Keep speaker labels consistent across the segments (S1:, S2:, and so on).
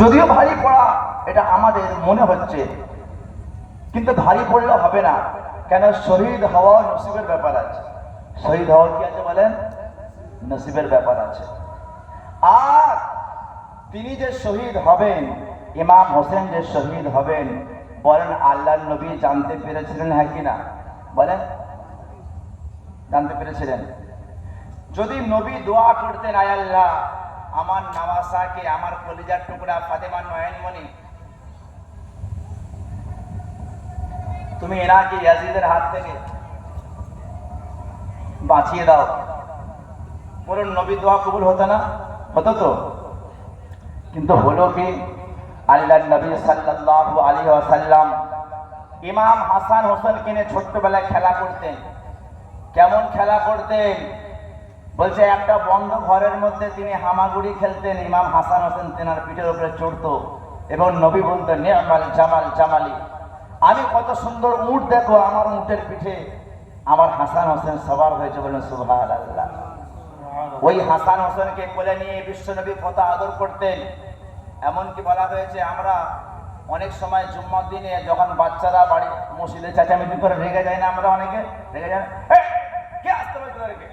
S1: যদিও ভারী পড়া এটা আমাদের মনে হচ্ছে, কিন্তু ভারী পড়লে হবে না। কেন? শহীদ হওয়া নসিবের ব্যাপার আছে। শহীদ হওয়া কি আছে বলেন? নসিবের ব্যাপার আছে। আর তিনি যে শহীদ হবেন, ইমাম হোসেন যে শহীদ হবেন, বলেন আল্লাহর নবী জানতে পেরেছিলেন? হ্যাঁ কিনা বলেন? জানতে পেরেছিলেন? যদি নবী দোয়া করতেন, আয় আল্লাহ আমার নওয়াসাকে, আমার কলিজার টুকরা ফাতেমা নয়নমণি, তুমি এনাকে ইয়াজিদের হাত থেকে বাঁচিয়ে দাও, বলুন নবী দোয়া কবুল হতো না? হতো তো। কিন্তু হলো কি? আল্লাহর নবী সাল্লাল্লাহু আলাইহি ওয়াসাল্লাম ইমাম হাসান হোসেনকে নিয়ে ছোট্টবেলায় খেলা করতেন। কেমন খেলা করতেন? বলছে একটা বন্ধ ঘরের মধ্যে তিনি হামাগুড়ি খেলতেন। ইমাম হাসান হোসেন তেনার পিঠের উপরে চড়তো এবং নবী বলতেন, নি'মাল জামাল জামালি, আমি কত সুন্দর উট, দেখো আমার উটের পিঠে আমার হাসান হোসেন সবার হয়েছে। বলেন সুবহানাল্লাহ। ওই হাসান হোসেনকে কোলে নিয়ে বিশ্বনবী কত আদর করতেন। এমনকি বলা হয়েছে, আমরা অনেক সময় জুম্মার দিনে যখন বাচ্চারা বাড়ি মসজিদে চেঁচামেচি করে রেগে যায় না, আমরা অনেকে রেগে যায়, কে আসতে পারে তোদেরকে?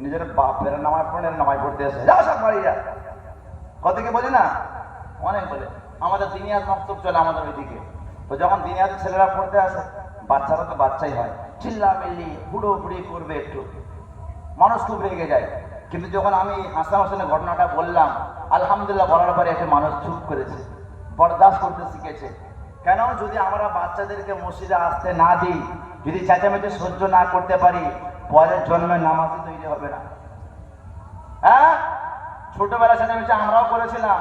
S1: নিজের বাপের নামাজ পড়ে নামাজ পড়তে এসে যা সব বাড়ি যা, কতকে বলি না? অনেক বলে। আমাদের দিনিয়াত মক্তব চলে আমাদের ওইদিকে। তো যখন দিনিয়াতে ছেলেরা পড়তে আসে, বাচ্চারা তো বাচ্চাই হয়, চিল্লা মিল্লি বুড়ো বুড়ি করবে, একটু মানুষ খুব রেগে যায়। কিন্তু যখন আমি হাসান হোসেনের ঘটনাটা বললাম, আলহামদুলিল্লাহ বলার পরে একটা মানুষ চুপ করেছে, বরদাস্ত করতে শিখেছে। কেন? যদি আমরা বাচ্চাদেরকে মসজিদে আসতে না দিই, যদি চেঁচামেচি সহ্য না করতে পারি, পরের জন্মে নামাজই তৈরি হবে না। হ্যাঁ, ছোটবেলা চেঁচামেচি আমরাও করেছিলাম,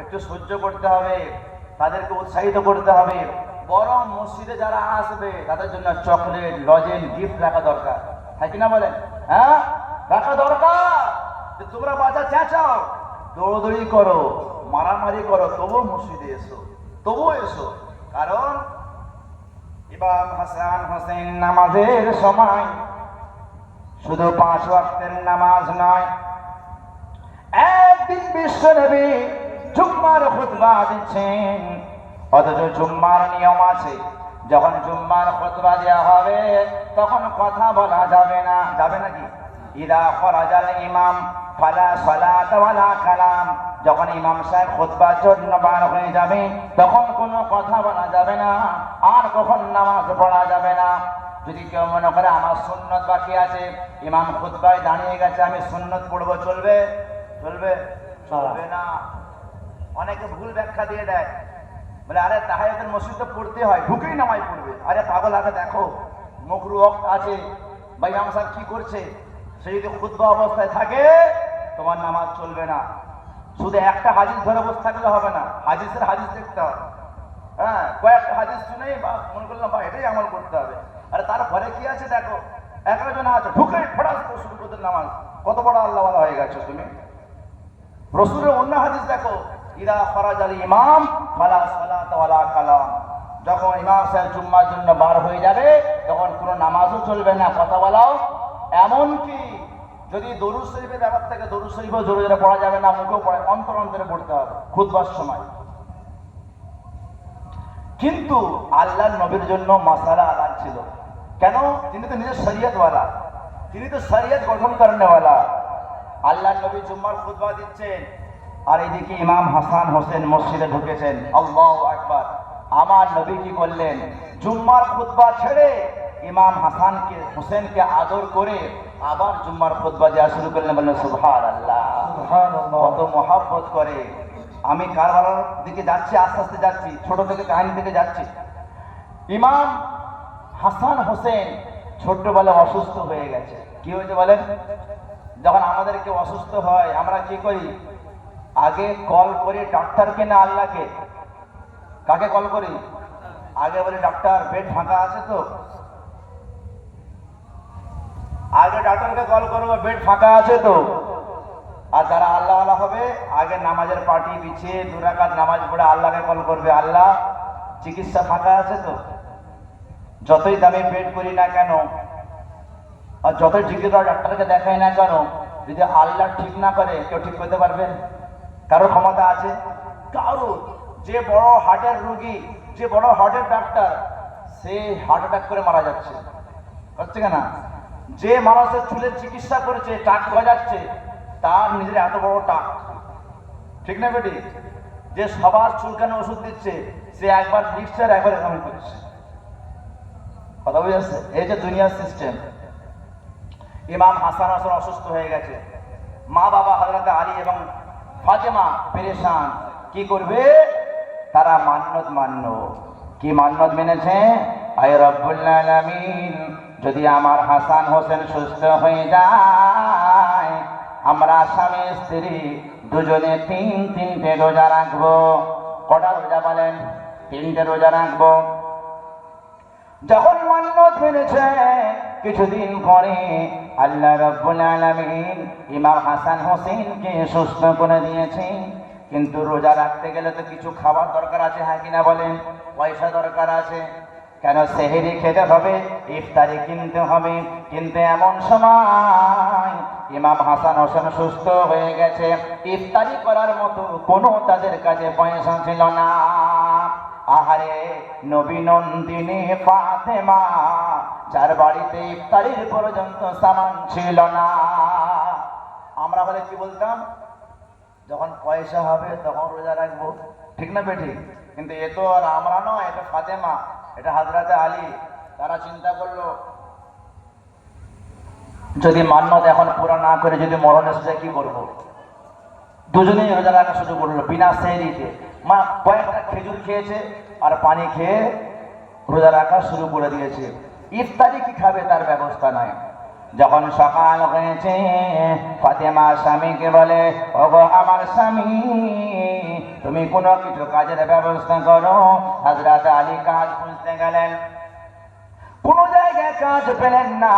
S1: একটু সহ্য করতে হবে, তাদেরকে উৎসাহিত করতে হবে। বরং মসজিদে যারা আসবে তাদের জন্য চকলেট, লজেন, গিফট রাখা দরকার, হ্যাঁ কিনা বলেন? হ্যাঁ, রাখা দরকার। যে তোমরা বাচ্চা চেঁচাও, দৌড়দৌড়ি করো, মারামারি করো, তবুও মসজিদে এসো, তবুও এসো। কারণ ইমাম হাসান হোসেন নামাজের সময় শুধু 5 ওয়াক্তের নামাজ নয়, একদিন বিশ্বনবী জুম্মার খুতবা দিচ্ছেন। অথচ জুম্মার নিয়ম আছে, যখন জুম্মার খুতবা দেওয়া হবে তখন কথা বলা যাবে না। যাবে নাকি? ইদা খরাজাল ইমাম ফালা সালাত ওয়ালা কালাম, যখন ইমাম সাহেব খুতবার জন্য বার হয়ে যাবে তখন কোনো কথা বলা যাবে না, আর কখন নামাজ পড়া যাবে না। যদি কেউ মনে করে আমার সুন্নত বাকি আছে, ইমাম খুতবায় দাঁড়িয়ে গেছে, আমি সুন্নত পড়বো, চলবে? চলবে? চলবে না। অনেকে ভুল ব্যাখ্যা দিয়ে দেয়, বলে আরে তাহিয়াতুল মসজিদ তো পড়তে হয়, ঢুকেই নামাজ পড়বে। আরে পাগল, আগে দেখো মকরু ওয়াক্ত আছে, বা ইমাম সাহেব কি করছে, সে যদি খুতবা অবস্থায় থাকে তোমার নামাজ চলবে না। শুধু একটা হাদিস ধরে বসে থাকলে হবে না, হাদিসের হাদিস দেখতে হবে। হ্যাঁ, কয়েকটা হাদিস শুনেই বা মনে করলাম বা এটাই আমল করতে হবে। আরে তারপরে কি আছে দেখো, 11 জন আছে, ঢুকে ফটাস করে শুরু করতে নামাজ, কত বড় আল্লাহওয়ালা হয়ে গেছো তুমি। রসুলের অন্য হাদিস দেখো, ইদা খরাজাল ইমাম ফালা সালাত ওয়ালা কালাম, যখন ইমাম সাহেব জুম্মার জন্য বার হয়ে যাবে তখন কোনো নামাজও চলবে না, কথা বলাও। এমনকি যদি দরুদ শরীফের ব্যাপার থেকে, দরুদ শরীফও জোরে জোরে পড়া যাবে না, মুখেও পড়ে, অন্তর অন্তরে পড়তে হবে খুতবার সময়। কিন্তু আল্লাহর নবীর জন্য মাসালা আলাদা ছিল। কেন? তিনি তো নিজের শরীয়তওয়ালা, তিনি তো শরীয়ত গঠন করেনওয়ালা। আল্লাহর নবী জুম্মার খুতবা দিচ্ছেন, আর এদিকে ইমাম হাসান হোসেন মসজিদে ঢুকেছেন। আল্লাহু আকবার। আমার নবী কি করলেন? জুম্মার খুতবা ছেড়ে ইমাম হাসানকে হোসেনকে আদর করে আবার জুম্মার খুতবা দেওয়া শুরু করলেন। বললেন সুবহানাল্লাহ, কত মহব্বত করে। আমি কারবালার দিকে যাচ্ছি, আস্তে আস্তে যাচ্ছি, ছোট থেকে কাহিনী থেকে যাচ্ছি। ইমাম হাসান হোসেন ছোট্টবেলায় অসুস্থ হয়ে গেছে। কি হয়েছে বলেন? যখন আমাদের কেউ অসুস্থ হয় আমরা কি করি? আগে কল করি ডাক্তারকে না আল্লাহকে? কাকে কল করি? আগে বলি ডাক্তার বেড ফাঁকা আছে তো, আগে ডাক্তারকে কল করবো বেড ফাঁকা আছে তো। আর যারা আল্লাহ আল্লাহ হবে আগে নামাজের পার্টি বিছিয়ে 2 রাকাত নামাজ পড়ে আল্লাহকে কল করবে, আল্লাহ চিকিৎসা ফাঁকা আছে তো। যতই দামি বেড করি না কেন, আর যতই ডিগ্রি ডাক্তারকে দেখাই না কেন, যদি আল্লাহ ঠিক না করে কেউ ঠিক করতে পারবেন? কারো ক্ষমতা আছে? কারো। যে বড় হার্টের রোগী, যে বড় হার্টের ডাক্তার, সে হার্ট অ্যাটাক করে মারা যাচ্ছে, হচ্ছে কেনা? যে মানুষের চুলের চিকিৎসা করেছে, টাক বাজাচ্ছে, তার নিজের এত বড় টাক, ঠিক না বেটি? যে সবার চুলকানো ওষুধ দিচ্ছে, সে একবার লিখছে আর একবার এরকম করছে। কথা বুঝেছে? এই যে দুনিয়ার সিস্টেম। ইমাম হাসান হাসান অসুস্থ হয়ে গেছে, মা বাবা হযরত আলী এবং ফাতেমা পেরেশান, কি করবে? তারা মান্নত মানল। কি মান্নত মেনেছে? আয় রব্বুল আলামিন, যদি আমার হাসান হোসেন সুস্থ হয়ে যায়, আমরা স্বামী স্ত্রী দুজনে তিনটে রোজা রাখবো। কটা রোজা বলেন? 3টে রোজা রাখবো। যখন মান্নত মেনেছে, কিছুদিন পরে আল্লাহ রাব্বুল আলামিন ইমাম হাসান হোসেনকে সুস্থ করে দিয়েছে। কিন্তু রোজা রাখতে গেলে তো কিছু খাবার দরকার আছে, হ্যাঁ কিনা বলেন? পয়সা দরকার আছে। কেন? সেহরি খেতে হবে, ইফতারি কিনতে হবে। কিন্তু এমন সময় ইমাম হাসান হোসেন সুস্থ হয়ে গেছে, ইফতারি করার মতো কোনো তাদের কাছে পয়সা ছিল না। আহারে নবী নন্দিনী ফাতেমা, যার বাড়িতে ইফতারির পর্যন্ত সামান ছিল না। আমরা বলে কি বলতাম? যখন পয়সা হবে তখন রোজা রাখবো, ঠিক না বেটি? কিন্তু এ তো আর আমরা নয়, এটা ফাতেমা, এটা হযরতে আলী। তারা চিন্তা করলো, যদি মান্নত এখন পুরা না করে যদি মরণ এসে কি করব? দুজনেই রোজা রাখা শুরু করলো বিনা সেহরিতে। মা কয়েকটা খেজুর খেয়েছে আর পানি খেয়ে রোজা রাখা শুরু করে দিয়েছে। ইফতারি কি খাবে তার ব্যবস্থা নাই। যখন সকাল হয়েছে, ফাতেমা স্বামীকে বলে, ওগো আমার স্বামী, তুমি কোনো কিছু কাজের ব্যবস্থা করো। হযরত আলী কাজ খুঁজতে গেলেন, কোনো জায়গায় কাজ পেলেন না।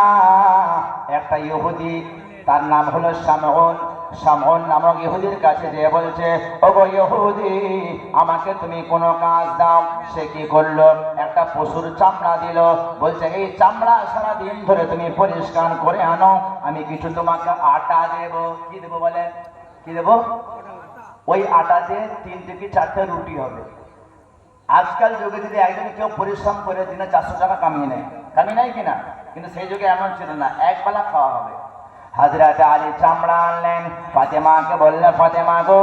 S1: একটা ইহুদি, তার নাম হলো শামউন, শামউন নামক ইহুদির কাছে যেয়ে বলছে, ওগো ইহুদি, আমাকে তুমি কোনো কাজ দাও। সে কি করলো? একটা পশুর চামড়া দিল, বলছে এই চামড়া সারাদিন ধরে তুমি পরিষ্কার করে আনো, আমি কিছু তোমাকে আটা দেব। কি দেবো বলেন? কি দেব? ওই আটা দিয়ে 3 থেকে 4টে রুটি হবে। আজকাল যুগে যদি একজন কেউ পরিশ্রম করে দিনে 400 টাকা কামিয়ে নেয়, কামিয়ে নেয় কিনা? কিন্তু সেই যুগে এমন ছিল না, একবেলা খাওয়া হবে। হযরত আলী চামড়া আনলেন, ফাতেমাকে বললেন, ফাতেমা গো,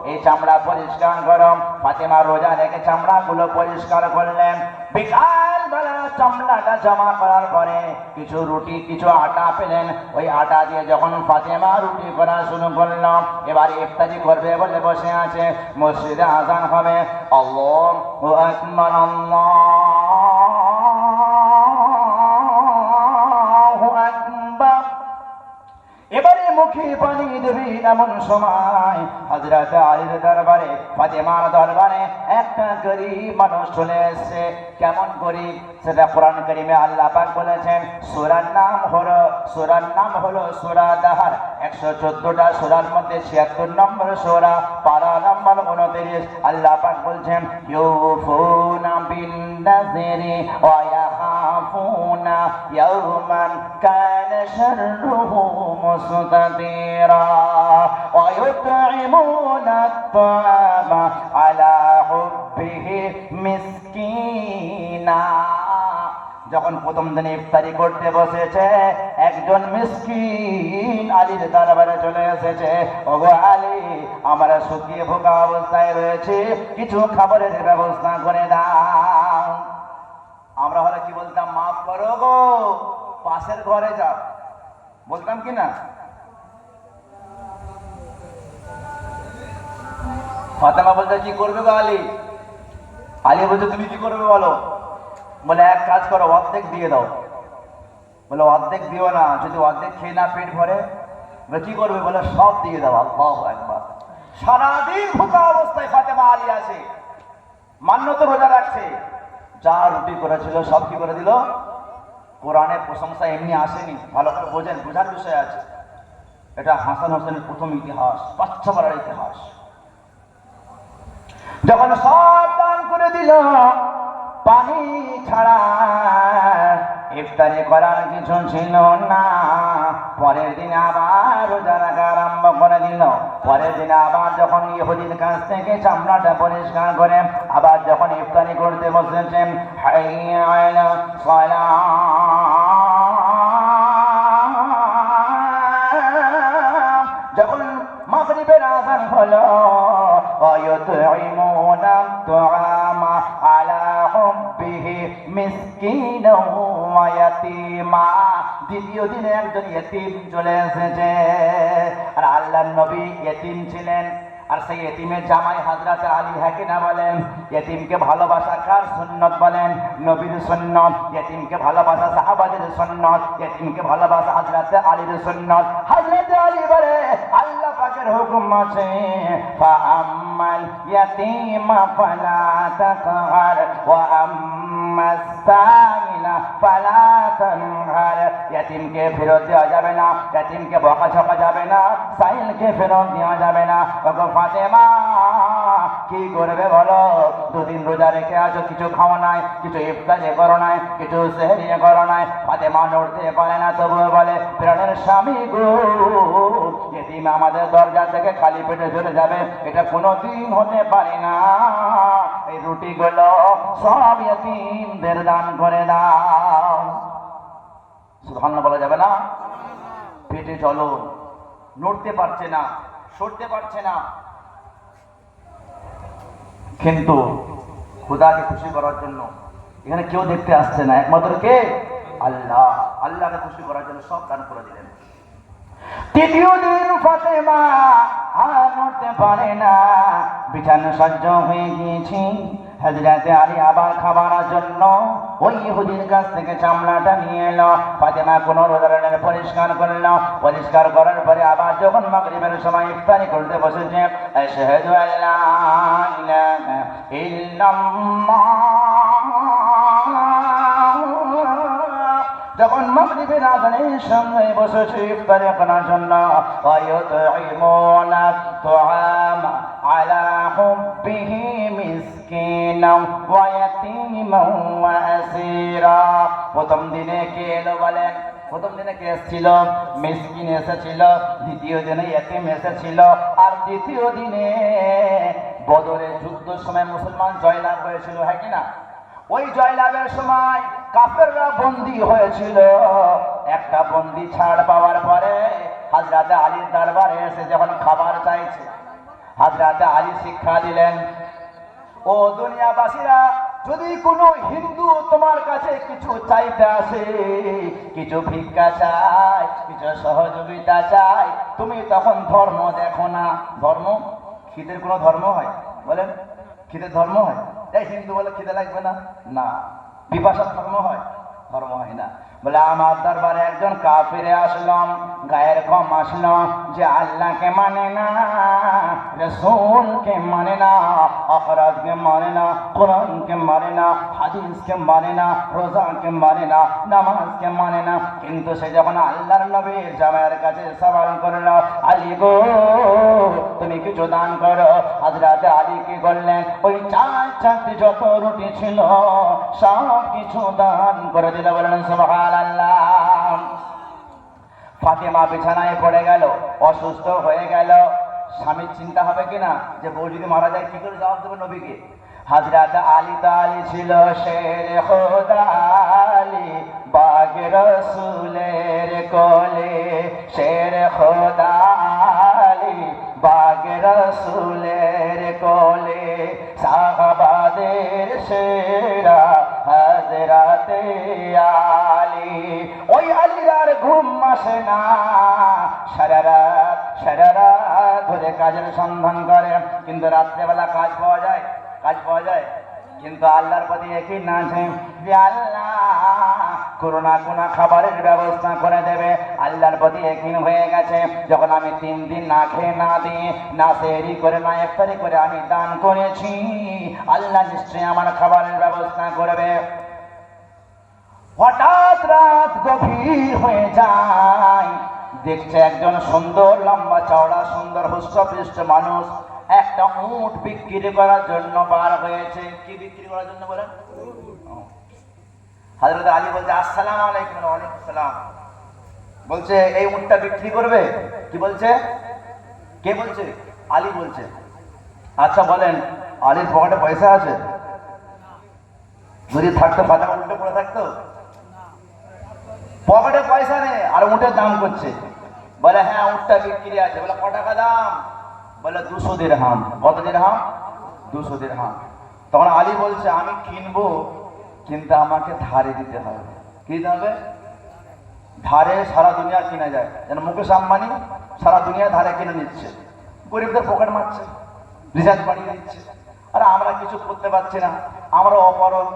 S1: এই চামড়া পরিষ্কার করো। ফাতেমা রোজা রেখে চামড়াগুলো পরিষ্কার করলেন। বিকাল বেলা চামড়াটা জমা করার পরে কিছু রুটি, কিছু আটা পেলেন। ওই আটা দিয়ে যখন ফাতেমা রুটি করা শুরু করলো, এবার ইফতারি করবে বলে বসে আছে। মসজিদে আযান হবে, আল্লাহু আকবার, আল্লাহু আকবার। এবারে মুখে পানি দেবে এমন সময় হযরত আলীর দরবারে, ফাতেমার দরবারে একটা গরীব মানুষ চলে এসেছে। কেমন গরীব? সেটা কোরআন কারীমে আল্লাহ পাক বলেছেন। সূরার নাম হলো সূরা দাহার। 114টা সূরার মধ্যে 76 নম্বর সূরা, পারা নম্বর 29। আল্লাহ পাক বলছেন, ইউফুনা বিন নাযরি ওয়া ইয়াখাফুনা ইয়াওমান কানা শাররুহু মুস্তাতিরা ওয়া ইউতঈমুনা আত-তাআমা আলা হুব্বিহি মিসকিনা। যখন প্রথম দিনে ইফতারি করতে বসেছে, একজন মিসকিন আলীর দরবারে চলে এসেছে। ওগো আলী, আমরা শুকিয়ে ভোগা অবস্থায় রয়েছে, কিছু খাবারের ব্যবস্থা করে দাও। আমরা হলে কি বলতাম? মাফ করো গো, পাশের ঘরে যাও, বলতাম কি না? ফাতেমা বলতে, কি করবে গো আলী? আলী বলছে, তুমি কি করবে বলো? বলে, এক কাজ করো, অর্ধেক দিয়ে দাও। বলে, অর্ধেক দিও না, যদি অর্ধেক খেয়ে না পেট ভরে? বলে, কি করবে? বলে, সব দিয়ে দাও। আল্লাহু আকবার। সারাদিন ভোকা অবস্থায় ফাতেমা আলী আছে, মান্যত রোজা রাখছে, যা রুটি করেছিল সব কি করে দিল। কোরআনের প্রশংসা এমনি আসেনি, ভালো করে বোঝেন, বোঝার বিষয় আছে। এটা হাসান হোসেনের প্রথম ইতিহাস, বাচ্চা বেলার ইতিহাস। যখন সব দান করে দিল, পানি ছাড়া ইফতারি করার কিছু ছিল না। পরের দিন আবার রোজা রাখা আরম্ভ করে দিল। পরের দিন আবার যখন ইহুদির কাছ থেকে চামড়াটা পরিষ্কার করে আবার যখন ইফতারি করতে বসেছেন, হাইয়া আলা সালাহ, যখন মাগরিবের আযান হলো, ওয়ায়ুতঈমুনা তুআমা আলা হুব্বিহি মিসকিনাও ওয়া ইয়াতীমা। দ্বিতীয় দিনে একজন ইতিম চলে এসেছে, আর আল্লাহর নবী ইতিম ছিলেন, আর সেই ইতিমের জামাই হযরত আলী, হ্যাঁ কিনা বলেন? ইতিমকে ভালোবাসা কার সুন্নত বলেন? নবীর সুন্নত। ইতিমকে ভালোবাসা সাহাবাদের সুন্নত, ইতিমকে ভালোবাসা হযরত আলীর সুন্নত। হযরত আলী বলে আল্লাহ পাকের হুকুম আছে, ফাআম্মাল ইয়াতীমা ফালা তাকহার ওয়া আম্মাস সাইলা ফালা তানহার। ইতিমকে ফেরত দেওয়া যাবে না, ইতিমকে বকাঝকা যাবে না, সাইলকে ফেরত দেওয়া যাবে না। ফাতেমা কি করবে বলো? দুদিন রোজা রেখে আছো, কিছু খাওয়া নাই, কিছু ইফতারি করো নাই, কিছু সেহরি করো নাই। ফাতেমা নড়তে পারে না, তবুও বলে প্রাণের স্বামী গো, এতিম আমাদের দরজা থেকে খালি পেটে চলে যাবে, এটা কোনোদিন হতে পারে না। এই রুটিগুলো সব এতিমদের দান করে দাও। সুবহানাল্লাহ বলা যাবে না? পেটে চলো, নড়তে পারছে না, সরতে পারছে না, কিন্তু খোদাকে খুশি করার জন্য এখানে কেউ দেখতে আসছে না, একমাত্র কে? আল্লাহ। আল্লাহকে খুশি করার জন্য সব দান করে দিলেন। তৃতীয় দিন ফাতেমা আর নড়তে পারে না, বিছানা সজ্জ হয়ে গিয়েছে। হযরত আলী আবার খাবারের জন্য ওই ইহুদির কাছ থেকে চামড়াটা নিয়ে এলো। ফাতেমা কোনো রোজার পরিষ্কার করলো, পরিষ্কার করার পরে আবার যখন মাগরিবের সময় ইফতারি করতে বসেছে, আশহাদু আল্লা ইলাহা ইল্লাল্লাহ, যখন মাগরিবের আযানের সঙ্গে বসেছে ইফতারি করার জন্য, ওয়ায়ুতঈমুনা তুআমা আলা হুব্বিহি মিসকিনাও ওয়া ইয়াতীমাও ওয়া আসীরা। প্রথম দিনে কে এলো বলেন? প্রথম দিনে কে এসেছিল? মিসকিন এসেছিল। দ্বিতীয় দিনে ইতিম এসেছিল। আর তৃতীয় দিনে বদরের যুদ্ধের সময় মুসলমান জয়লাভ হয়েছিল, হ্যাঁ কিনা? ওই জয়লাভের সময় কাফেররা বন্দী হয়েছিল। একটা বন্দী ছাড় পাওয়ার পরে হযরত আলীর দরবারে এসে যখন খাবার চাইছে, হযরত আলী শিক্ষা দিলেন, ও দুনিয়াবাসীরা, যদি কোনো হিন্দু তোমার কাছে কিছু চাইতে আসে, কিছু ভিক্ষা চাই, কিছু সহযোগিতা চাই, তুমি তখন ধর্ম দেখো না। ধর্ম খিদের কোনো ধর্ম হয় বলেন? খিদের ধর্ম হয়? এই হিন্দু বলে খিদে লাগবে না, না। বিপাশার ধর্ম হয়? ধর্ম হয় না। বলে আমার দরবারে একজন কাফিরে আসলাম, গায়ের কম আসলো, যে আল্লাহকে মানে না, রাসূলকে মানে না, আখিরাতকে মানে না, কোরআনকে মানে না, হাদিসকে মানে না, রোজাকে মানে না, নামাজকে মানে না। কিন্তু সে যখন আল্লাহর নবীর জামাইয়ের কাছে সওয়াল করলো, আলী গো তুমি কিছু দান করো, হযরত আলী কি করলেন? ওই চারটি যত রুটি ছিল সব কিছু দান করে দিল। বলেন সুবহানাল্লাহ। ফাতেমা বিছানায় পড়ে গেল, অসুস্থ হয়ে গেল। স্বামীর চিন্তা হবে কিনা যে বউ যদি মারা যায় কি করে জবাব দেবে নবীকে? হযরত আলী তো আলী ছিল শের খোদা আলী, বাগ রাসূলের কোলে, শের খোদা আলী, বাগ রাসূলের কোলে, সাহাবাদের সেরা হযরতে আলী। ওই আলীর আর ঘুম আসে না, সারা রাত ধরে কাজের সন্ধান করে, কিন্তু রাত্রেবেলা কাজ পাওয়া যায়? কাজ পাওয়া যায়? কিন্তু আল্লাহর প্রতি একই না আছে যে আল্লাহ কোনো না কোনো খাবারের ব্যবস্থা করে দেবে। আল্লাহর প্রতি একই হয়ে গেছে, যখন আমি 3 দিন না খেয়ে না দিয়ে না সেহরি করে না ইফতারি করে আমি দান করেছি, আল্লাহ নিশ্চয়ই আমার খাবারের ব্যবস্থা করবে। হঠাৎ রাত গভীর হয়ে যায়, দেখছে একজন সুন্দর লম্বা চওড়া সুন্দর হুষ্টপুষ্ট মানুষ একটা উট বিক্রি করার জন্য বার হয়েছে। কি বিক্রি করার জন্য বলেন? হযরত আলী বলছে আসসালামু আলাইকুম। ওয়া আলাইকুম সালাম। বলছে এই উটটা বিক্রি করবে। কি বলছে? কে বলছে? আলী বলছে। আচ্ছা বলেন, আলীর পকেটে পয়সা আছে? যদি থাকতো ফাতেমা উল্টে পড়ে থাকতো? পকেটে পয়সা নেই আর উটের দাম করছে। বলে হ্যাঁ উটটা বিক্রি আছে। বলে ক টাকা দাম? বলে 200 দিরহাম। কত দিরহাম? 200 দিরহাম। তখন আলী বলছে আমি কিনবো, কিন্তু আমাকে ধারে দিতে হবে। কি দিতে হবে? ধারে সারা দুনিয়া কিনা যায়, যেন মুকেশ আম্বানি সারা দুনিয়া ধারে কিনে নিচ্ছে, গরিবদের পকেট মারছে, রিচার্জ বাড়িয়ে দিচ্ছে। আর আমরা কিছু করতে পারছি না, আমরা অপরগ।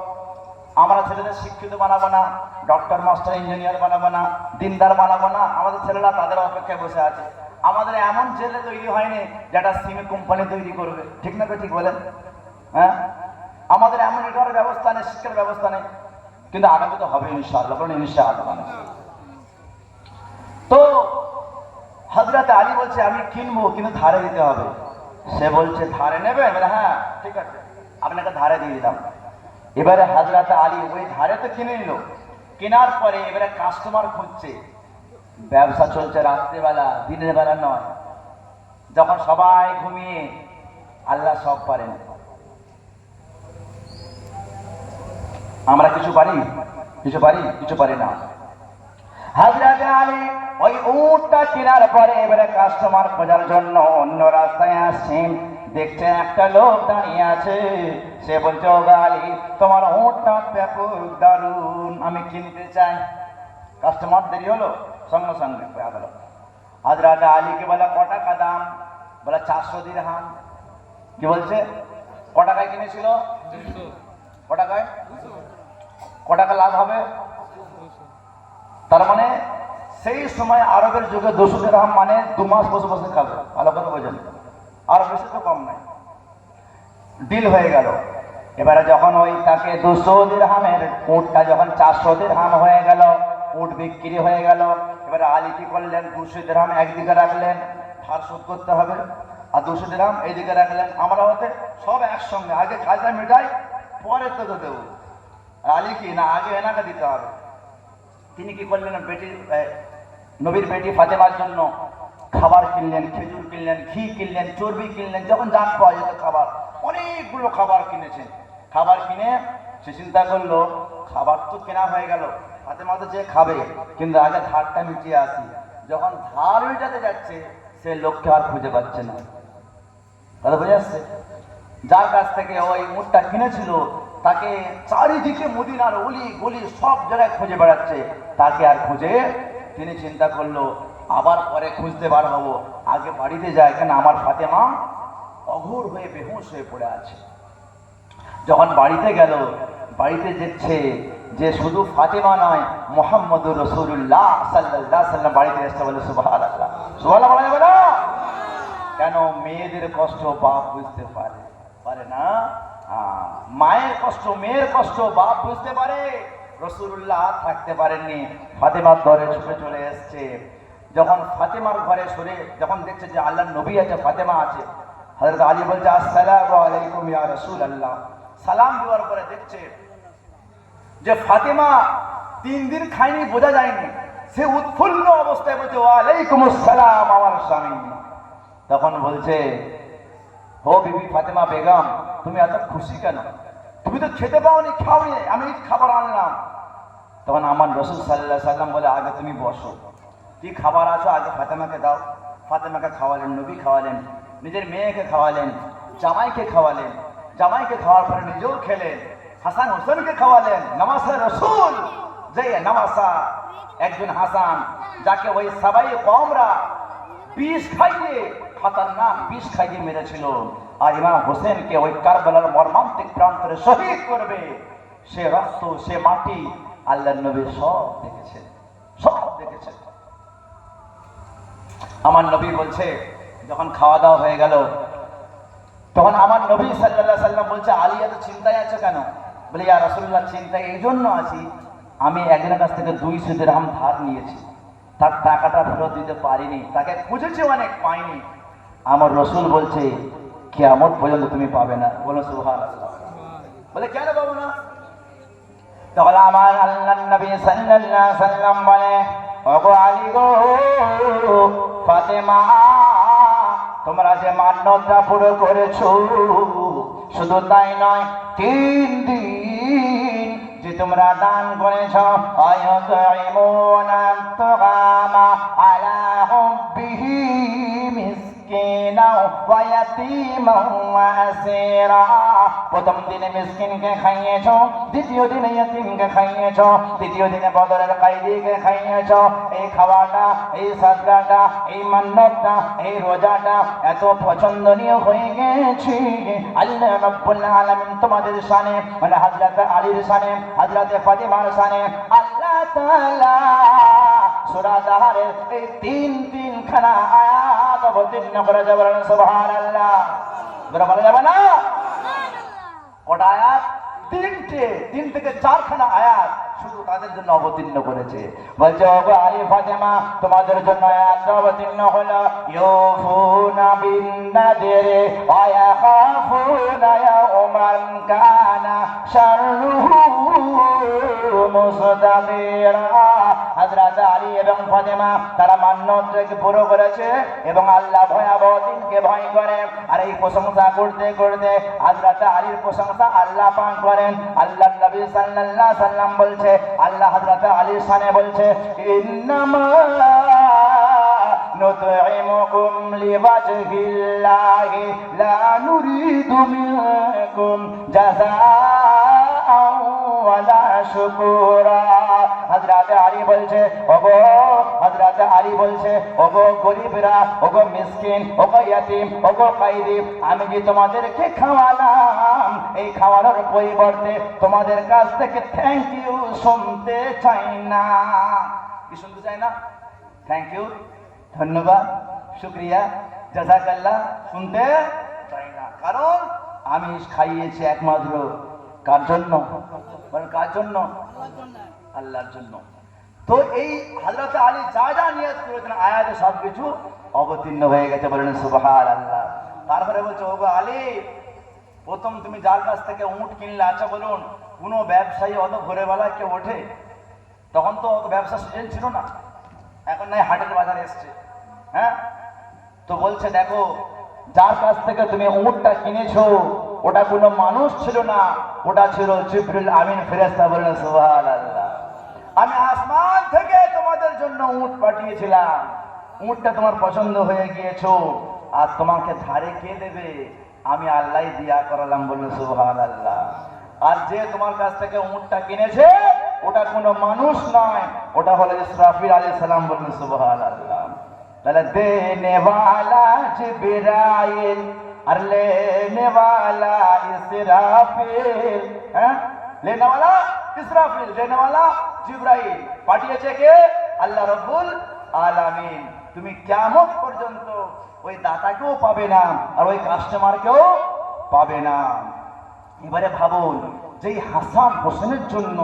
S1: আমরা ছেলেদের শিক্ষিত বানাবো না, ডক্টর মাস্টার ইঞ্জিনিয়ার বানাবো না, দিনদার বানাবো না, আমাদের ছেলেরা তাদের অপেক্ষায় বসে আছে। আমাদের এমন ছেলে তৈরি হয়নি যেটা সিমেন্ট কোম্পানি তৈরি করবে, ঠিক না? ঠিক বলেন? হ্যাঁ, আমাদের এমন এটার ব্যবস্থা নেই, শিক্ষার ব্যবস্থা নেই, কিন্তু আগামী তো হবে ইনশাআল্লাহ। বলেন ইনশাআল্লাহ। তো হযরত আলী বলছে আমি কিনবো, কিন্তু ধারে দিতে হবে। সে বলছে ধারে নেবে? বলে হ্যাঁ ঠিক আছে, আপনাকে ধারে দিয়ে দিলাম। এবারে হযরত আলী ওই ধারে তো কিনে নিল। কেনার পরে এবারে কাস্টমার খুঁজছে। ব্যবসা চলছে রাত্রিবেলা, দিনের বেলা নয়, যখন সবাই ঘুমিয়ে। আল্লাহ সব পারেন, আমরা কিছু পারি? কিছু পারি? কিছু পারি না। হযরত আলী ওই উটটা কেনার পরে এবারে কাস্টমার খোঁজার জন্য অন্য রাস্তায় আসছেন। দেখছে একটা লোক দাঁড়িয়ে আছে। সে বলছে ও আলী, তোমার উটটা ব্যাপক দারুণ, আমি কিনতে চাই। কাস্টমার দেরি হলো, সঙ্গে সঙ্গে পেয়ে গেল। হযরত আলীকে বলে ক টাকা দাম? বলে 400 দিরহাম। কি বলছে? ক টাকায় কিনেছিল? ক টাকায়? ক টাকা লাভ হবে? তার মানে সেই সময় আরবের যুগে 200 দিরহাম মানে 2 মাস বসে বসে খাবে। ভালো করে বোঝেন, আর বেশি তো কম নাই। ডিল হয়ে গেল। এবারে যখন ওই তাকে 200 দিরহামের উটটা যখন 400 দিরহাম হয়ে গেল, উট বিক্রি হয়ে গেল। এবারে আলী কি করলেন? 200 দিরহাম একদিকে রাখলেন, ধার শোধ করতে হবে, আর 200 দিরহাম এইদিকে রাখলেন। আমরা হতে সব একসঙ্গে, আগে কাজটা মেটাই, পরে তো দেবো। আলী কি না, আগে এনাকে দিতে হবে। তিনি কি করলেন? নবীর বেটি ফাতেমার জন্য খাবার কিনলেন, খেজুর কিনলেন, ঘি কিনলেন, চর্বি কিনলেন, যখন যান পাওয়া যেত খাবার, অনেকগুলো খাবার কিনেছেন। খাবার কিনে সে চিন্তা করলো খাবার তো কেনা হয়ে গেল, ফাতেমা তো যে খাবে, কিন্তু আগে ধারটা মিটিয়ে আসি। যখন ধার মিটাতে যাচ্ছে, সে লোককে আর খুঁজে পাচ্ছে না। তাহলে বুঝে আসছে, যার কাছ থেকে ওই উটটা কিনেছিল তাকে চারিদিকে মদিনার অলি গলি সব জায়গায় খুঁজে বেড়াচ্ছে, তাকে আর খুঁজে। তিনি চিন্তা করলো আবার পরে খুঁজতে বার হবো, আগে বাড়িতে যায়, কেন আমার ফাতেমা অঘোর হয়ে বেহুশ হয়ে পড়ে আছে। যখন বাড়িতে গেল, বাড়িতে দেখছে যে শুধু ফাতেমা নয়, মুহাম্মদুর রাসূলুল্লাহ সাল্লাল্লাহু আলাইহি ওয়াসাল্লাম বাড়িতে এসে। বলে সুবহানাল্লাহ। সুবহানাল্লাহ বলা যাবে না? কেন? মেয়েদের কষ্ট বাপ বুঝতে পারে না। মায়ের কষ্ট, মেয়ের কষ্ট বাপ বুঝতে পারে। রাসূলুল্লাহ থাকতে পারেননি, ফাতেমার ঘরে ছুটে চলে এসছে। যখন ফাতেমার ঘরে সরে যখন দেখছে যে আল্লাহর নবী আছে, ফাতেমা আছে, হযরত আলী বলছে আসসালামু আলাইকুম ইয়া রাসূলুল্লাহ। সালাম দেওয়ার পরে দেখছে যে ফাতেমা 3 দিন খায়নি, বোঝা যায়নি। সে উৎফুল্ল অবস্থায় বলছে ওয়ালাইকুম আসসালাম আমার স্বামী। তখন বলছে ও বিবি ফাতেমা বেগম, তুমি এত খুশি কেন? তুমি তো খেতে পাওনি, খাওনি, আমি খাবার আনলাম। তখন আমার রাসূল সাল্লাল্লাহু আলাইহি ওয়াসাল্লাম বলে আগে তুমি বসো, কি খাবার আছো আগে ফাতেমাকে দাও। ফাতেমাকে খাওয়ালেন, নবী খাওয়ালেন, নিজের মেয়েকে খাওয়ালেন, জামাইকে খাওয়ালেন, জামাইকে খাওয়ার পরে নিজেও খেলেন, হাসান হোসেনকে খাওয়ালেন। নওয়াসা রাসূল, যে নওয়াসা একজন হাসান, যাকে ওই সাবাই কওমরা বিষ খাইয়ে, খতরনাক বিষ খাইয়ে মেরেছিল, আর ইমাম হোসেনকে ওই কারবালার মর্মান্তিক প্রান্তরে শহীদ করবে, সে রক্ত, সে মাটি আল্লাহর নবী সব দেখেছেন, সব দেখেছেন। আমার নবী বলছে যখন খাওয়া দাওয়া হয়ে গেল, তখন আমার নবী সাল্লাল্লাহু আলাইহি ওয়াসাল্লাম বলছে আলী এত চিন্তায় আছো কেন? বলে ইয়া রাসূলুল্লাহ, চিন্তায় এই জন্য আছি, আমি একজনের কাছ থেকে 200 দিরহাম ধার নিয়েছি, তার টাকাটা ফেরত দিতে পারিনি, তাকে খুঁজেছি অনেক, পাইনি। আমার রাসূল বলছে কিয়ামত পর্যন্ত তুমি পাবে না। বলো সুবহানাল্লাহ। বলে কেন পাবো না? তখন আমার আল্লাহর নবী সাল্লাল্লাহু আলাইহি ওয়াসাল্লাম বলে ওগো আলী গো ফাতেমা তোমরা যে মান্যতা পুরো করেছো, শুধু তাই নয় 3 দিন যে তোমরা দান করেছ, আয়াতুইমুনা তুগামা আলা হুব্বিহি মিসকিনা ওয়া ইয়াতীমা ওয়া আসীরা। প্রথম দিনে মিসকিনকে খাইয়েছ, দ্বিতীয় দিনে ইয়াতীমকে খাইয়েছ, তৃতীয় দিনে বদরের কয়েদিকে খাইয়েছ। এই খাওয়াটা, এই সাদকাটা, এই মান্যতটা, এই রোজাটা এত পছন্দনীয় হয়ে গেছে আল্লাহ রাব্বুল আলামিন তোমাদের শানে, মানে হযরত আলীর শানে, হযরত ফাতিমার শানে আল্লাহ তাআলা সূরা তাহারের এই 3 খানা আয়াত অবতীর্ণ করে যাবেন। সুবহানাল্লাহ, বলা বলা যাবে না? কটা আয়াত? 3 থেকে 4 খানা আয়াত শুধু তাদের জন্য অবতীর্ণ করেছে। বলছে ওগো আলী ফাতেমা তোমাদের জন্য আয়াত অবতীর্ণ হলো ইউফুনা বিন নাদিরি ওয়া ইয়াখাফুনা ইয়াওমান কানা শাররুহু মুস্তাদিরা। হযরত আলী এবং ফাতেমা তারা মান্যতকে পুরো করেছে এবং আল্লাহ ভয়াবহ দিনকে ভয় করে। আর এই প্রশংসা করতে করতে হযরত আলীর প্রশংসা আল্লাহ পাক করেন। আল্লাহ নবী সাল্লাল্লাহু আলাইহি সাল্লাম বলছে, আল্লাহ হযরত আলীর শানে বলছে ইন্নামা নুতঈমুকুম লিওয়াজহিল্লাহি লা নুরিদু মিনকুম জাযাআন ওয়ালা শুকুরা। হযরত আলী বলছে ওগো, হযরত আলী বলছে ওগো গরীবরা, ওগো মিসকিন, ওগো ইয়াতীম, ওগো কয়েদি, আমি যে তোমাদেরকে খাওয়ালাম এই খাওয়ানোর পরিবর্তে তোমাদের কাছ থেকে থ্যাংক ইউ শুনতে চাই না। কি শুনতে চাই না? থ্যাংক ইউ, ধন্যবাদ, শুকরিয়া, জাযাকাল্লাহ শুনতে চাই না। কারণ আমি খাইয়েছি একমাত্র কার জন্য? বলেন কার জন্য? আল্লাহর জন্য। তো এই হযরত আলী যা যা নিয়ত করেছেন আয়াতে সবকিছু অবতীর্ণ হয়ে গেছে। বলেন সুবহানাল্লাহ। তারপরে বলছে ওগো আলী প্রথম তুমি যার কাছ থেকে উট কিনলে, আচ্ছা বলুন কোনো ব্যবসায়ী অত ভোরবেলা কেউ ওঠে? তখন তো অত ব্যবসা সিজন ছিল না, এখন নাই হাটের বাজারে এসছে। হ্যাঁ, তো বলছে দেখো যার কাছ থেকে তুমি উটটা কিনেছো ওটা কোনো মানুষ ছিল না, ওটা ছিল জিবরিল আমিন ফেরেশতা। বলেন সুবহানাল্লাহ। আমি আসমান থেকে তোমাদের জন্য উট পাঠিয়েছিলাম, উটটা তোমার পছন্দ হয়ে গিয়েছো, আর তোমাকে ধারে কে দেবে? আমি আল্লাহ দিয়া করালাম। বলুন সুবহানাল্লাহ। আর যে তোমার কাছ থেকে উটটা কিনেছে ওটা কোনো মানুষ নয়, ওটা হলো ইসরাফিল আলাইহিস সালাম। বলুন সুবহানাল্লাহ। তাহলে দেনে ওয়ালা জিবরাইল আর লেনে ওয়ালা ইসরাফিল। হ্যাঁ, লেনে ওয়ালা ইসরাফিল, দেনে ওয়ালা জিবরাইল। পাঠিয়েছে কে? আল্লাহ রাব্বুল আলামিন। তুমি কিয়ামত পর্যন্ত ওই দাতাকেও পাবে না আর ওই কাস্টমারকেও পাবে না। এবারে ভাবুন, যেই হাসান হোসেনের জন্য,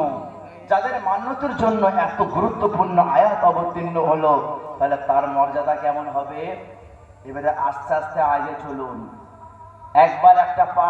S1: যাদের মান্যতের জন্য এত গুরুত্বপূর্ণ আয়াত অবতীর্ণ হলো, তাহলে তার মর্যাদা কেমন হবে? এবারে আস্তে আস্তে আগে চলুন। একবার একটা পা